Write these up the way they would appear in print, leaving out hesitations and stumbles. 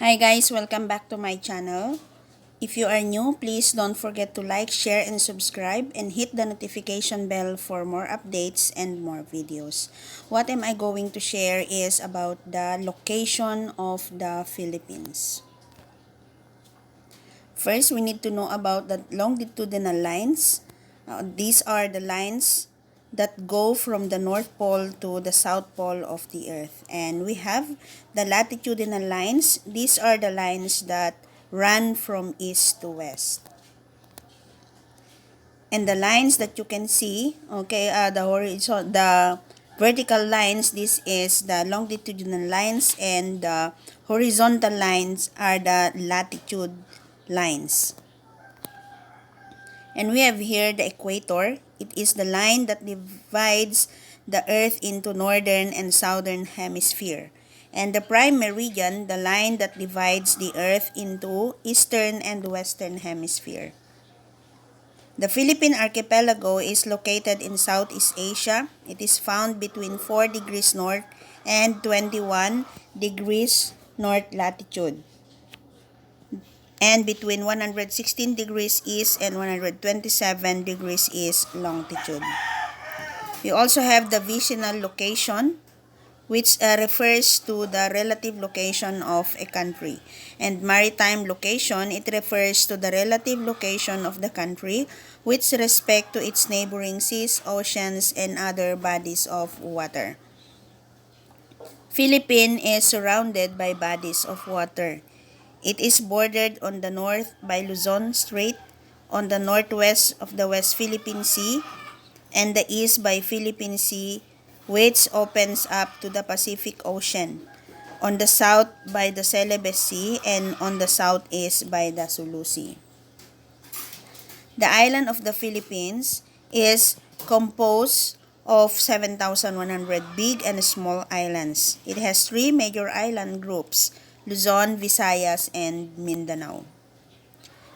Hi guys, welcome back to my channel. If you are new, please don't forget to like, share, and subscribe and hit the notification bell for more updates and more videos. What am I going to share is about the location of the Philippines. First, we need to know about the longitudinal lines. These are the lines that go from the North Pole to the South Pole of the Earth. And we have the latitudinal lines. These are the lines that run from east to west. And the lines that you can see, the vertical lines, this is the longitudinal lines, and the horizontal lines are the latitude lines. And we have here the equator. It is the line that divides the Earth into northern and southern hemisphere. And the prime meridian, the line that divides the Earth into eastern and western hemisphere. The Philippine Archipelago is located in Southeast Asia. It is found between 4 degrees north and 21 degrees north latitude, and between 116 degrees east and 127 degrees east longitude. We also have the vicinal location, which refers to the relative location of a country. And maritime location, it refers to the relative location of the country with respect to its neighboring seas, oceans, and other bodies of water. Philippines is surrounded by bodies of water. It is bordered on the north by Luzon Strait, on the northwest of the West Philippine Sea, and the east by Philippine Sea, which opens up to the Pacific Ocean, on the south by the Celebes Sea, and on the southeast by the Sulu Sea. The island of the Philippines is composed of 7,100 big and small islands. It has three major island groups: Luzon, Visayas, and Mindanao.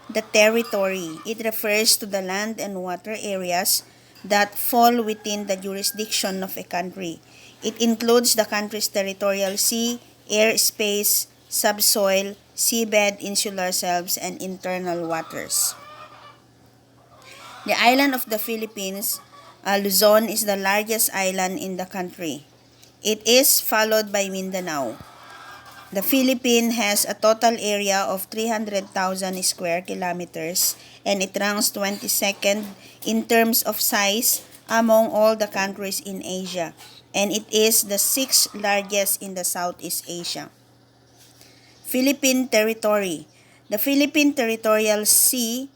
The territory, it refers to the land and water areas that fall within the jurisdiction of a country. It includes the country's territorial sea, airspace, subsoil, seabed, insular shelves, and internal waters. The island of the Philippines, Luzon, is the largest island in the country. It is followed by Mindanao. The Philippines has a total area of 300,000 square kilometers, and it ranks 22nd in terms of size among all the countries in Asia, and it is the sixth largest in the Southeast Asia. Philippine Territory. The Philippine Territorial Sea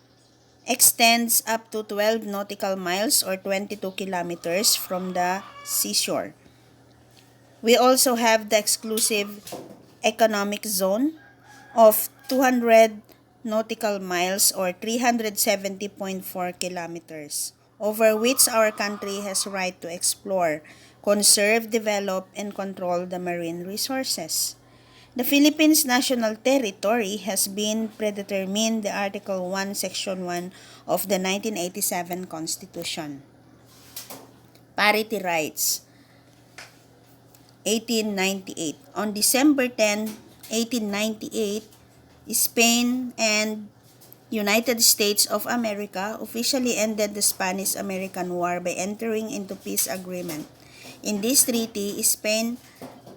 extends up to 12 nautical miles or 22 kilometers from the seashore. We also have the exclusive economic zone of 200 nautical miles or 370.4 kilometers, over which our country has right to explore, conserve, develop, and control the marine resources. The Philippines National Territory has been predetermined the Article 1, Section 1 of the 1987 Constitution. Parity rights. 1898. On December 10, 1898, Spain and United States of America officially ended the Spanish-American War by entering into peace agreement. In this treaty, Spain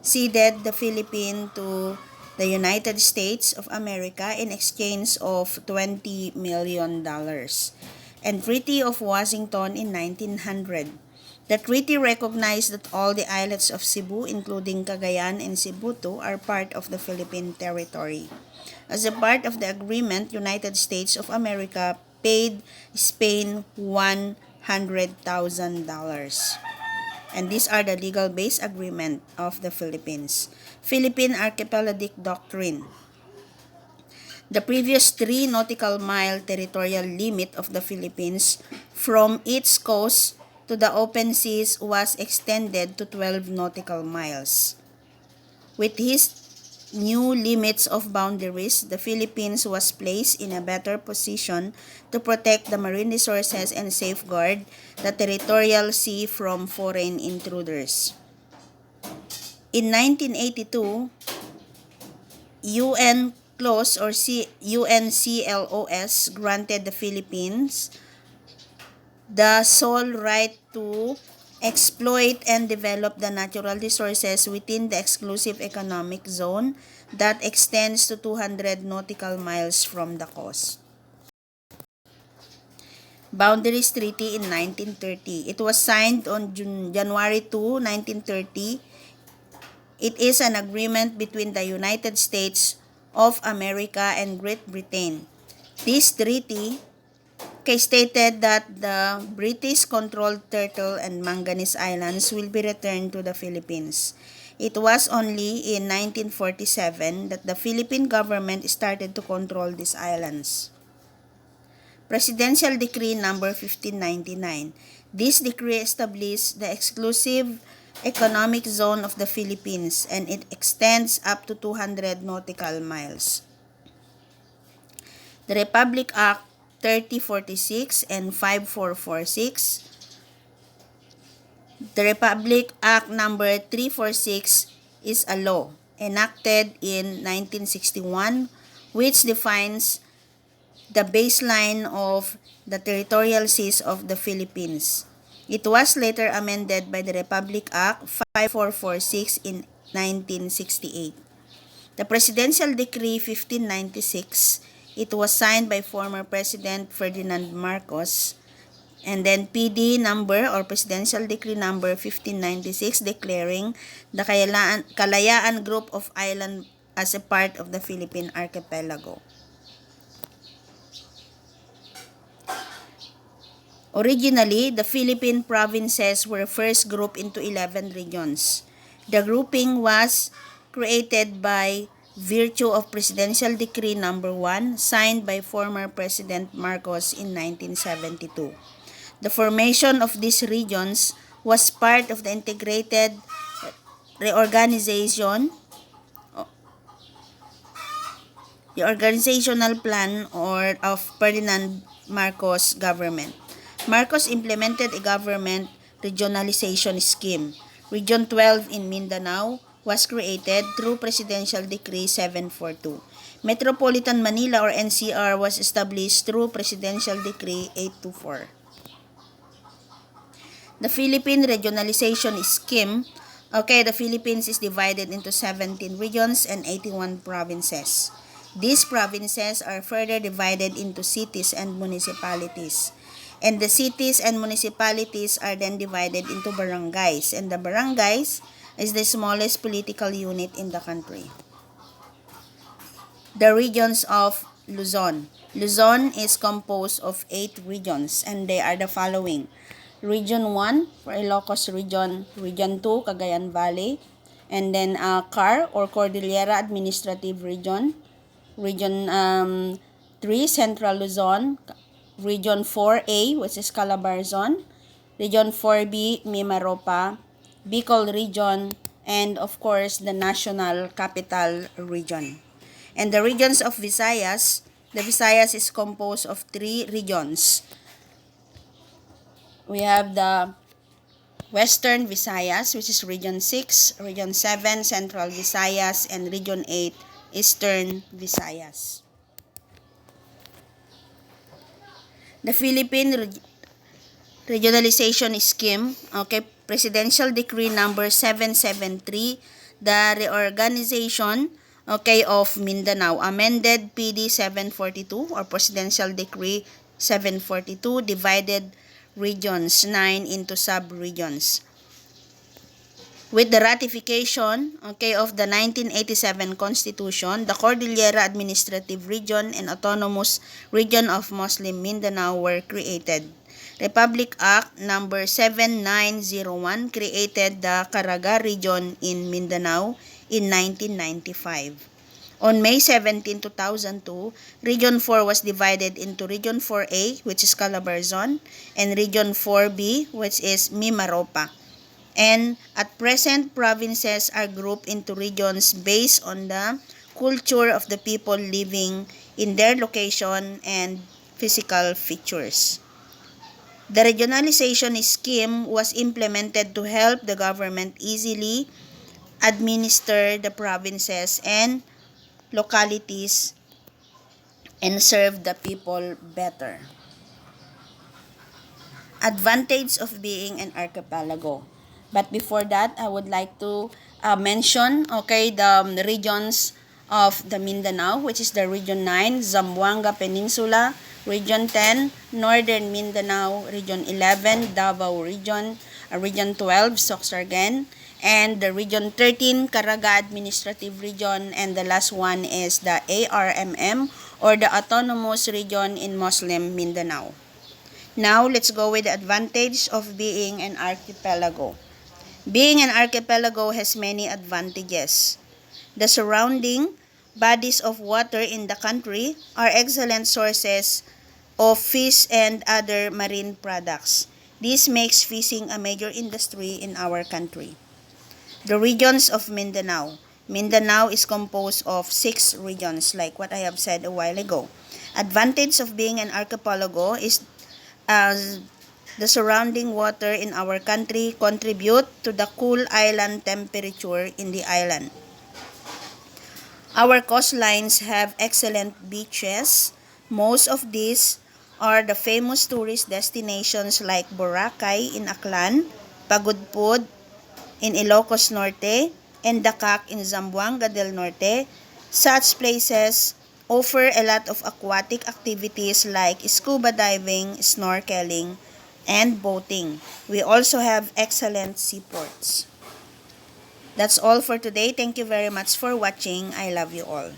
ceded the Philippines to the United States of America in exchange of $20 million. And Treaty of Washington in 1900. The treaty recognized that all the islets of Cebu, including Cagayan and Cebuto, are part of the Philippine Territory. As a part of the agreement, United States of America paid Spain $100,000. And these are the legal base agreement of the Philippines. Philippine Archipelagic Doctrine. The previous 3 nautical mile territorial limit of the Philippines from its coast to the open seas was extended to 12 nautical miles. With his new limits of boundaries, the Philippines was placed in a better position to protect the marine resources and safeguard the territorial sea from foreign intruders. In 1982, UNCLOS granted the Philippines the sole right to exploit and develop the natural resources within the exclusive economic zone that extends to 200 nautical miles from the coast. Boundaries Treaty in 1930. It was signed on January 2, 1930. It is an agreement between the United States of America and Great Britain. This treaty stated that the British-controlled Turtle and Manganese Islands will be returned to the Philippines. It was only in 1947 that the Philippine government started to control these islands. Presidential Decree Number 1599. This decree established the exclusive economic zone of the Philippines and it extends up to 200 nautical miles. The Republic Act 3046 and 5446. The Republic Act number 346 is a law enacted in 1961 which defines the baseline of the territorial seas of the Philippines. It was later amended by the Republic Act 5446 in 1968. The Presidential Decree 1596, it was signed by former President Ferdinand Marcos, and then PD number or Presidential Decree number 1596 declaring the Kalayaan Group of Island as a part of the Philippine Archipelago. Originally, the Philippine provinces were first grouped into 11 regions. The grouping was created by virtue of Presidential Decree Number 1 signed by former President Marcos in 1972. The formation of these regions was part of the integrated the organizational plan of Ferdinand Marcos government. Marcos implemented a government regionalization scheme. Region 12 in Mindanao was created through Presidential Decree 742. Metropolitan Manila or NCR was established through Presidential Decree 824. The Philippine Regionalization Scheme, the Philippines is divided into 17 regions and 81 provinces. These provinces are further divided into cities and municipalities. And the cities and municipalities are then divided into barangays. And the barangays is the smallest political unit in the country. The regions of Luzon. Luzon is composed of 8 regions and they are the following. Region 1 for Ilocos Region, Region 2 Cagayan Valley, and then CAR or Cordillera Administrative Region, Region 3 Central Luzon, Region 4A, which is Calabarzon, Region 4B, Mimaropa, Bicol Region, and of course, the National Capital Region. And the regions of Visayas, the Visayas is composed of 3 regions. We have the Western Visayas, which is Region 6, Region 7, Central Visayas, and Region 8, Eastern Visayas. The Philippine Regionalization Scheme, Presidential Decree number 773, the reorganization, of Mindanao, amended PD 742 or Presidential Decree 742, divided regions 9 into sub-regions. With the ratification, of the 1987 Constitution, the Cordillera Administrative Region and Autonomous Region of Muslim Mindanao were created. Republic Act number 7901 created the Caraga Region in Mindanao in 1995. On May 17, 2002, Region 4 was divided into Region 4A, which is Calabarzon, and Region 4B, which is Mimaropa. And at present, provinces are grouped into regions based on the culture of the people living in their location and physical features. The regionalization scheme was implemented to help the government easily administer the provinces and localities and serve the people better. Advantage of being an archipelago. But before that, I would like to mention, the regions of the Mindanao, which is the Region 9, Zamboanga Peninsula, Region 10, Northern Mindanao, Region 11, Davao Region, Region 12, Sorsogon, and the Region 13, Caraga Administrative Region, and the last one is the ARMM, or the Autonomous Region in Muslim Mindanao. Now, let's go with the advantage of being an archipelago. Being an archipelago has many advantages. The surrounding bodies of water in the country are excellent sources of fish and other marine products. This makes fishing a major industry in our country. The regions of Mindanao. Mindanao is composed of 6 regions, like what I have said a while ago. Advantage of being an archipelago is the surrounding water in our country contribute to the cool island temperature in the island. Our coastlines have excellent beaches. Most of these are the famous tourist destinations like Boracay in Aklan, Pagudpud in Ilocos Norte, and Dacac in Zamboanga del Norte. Such places offer a lot of aquatic activities like scuba diving, snorkeling, and boating. We also have excellent seaports. That's all for today. Thank you very much for watching. I love you all.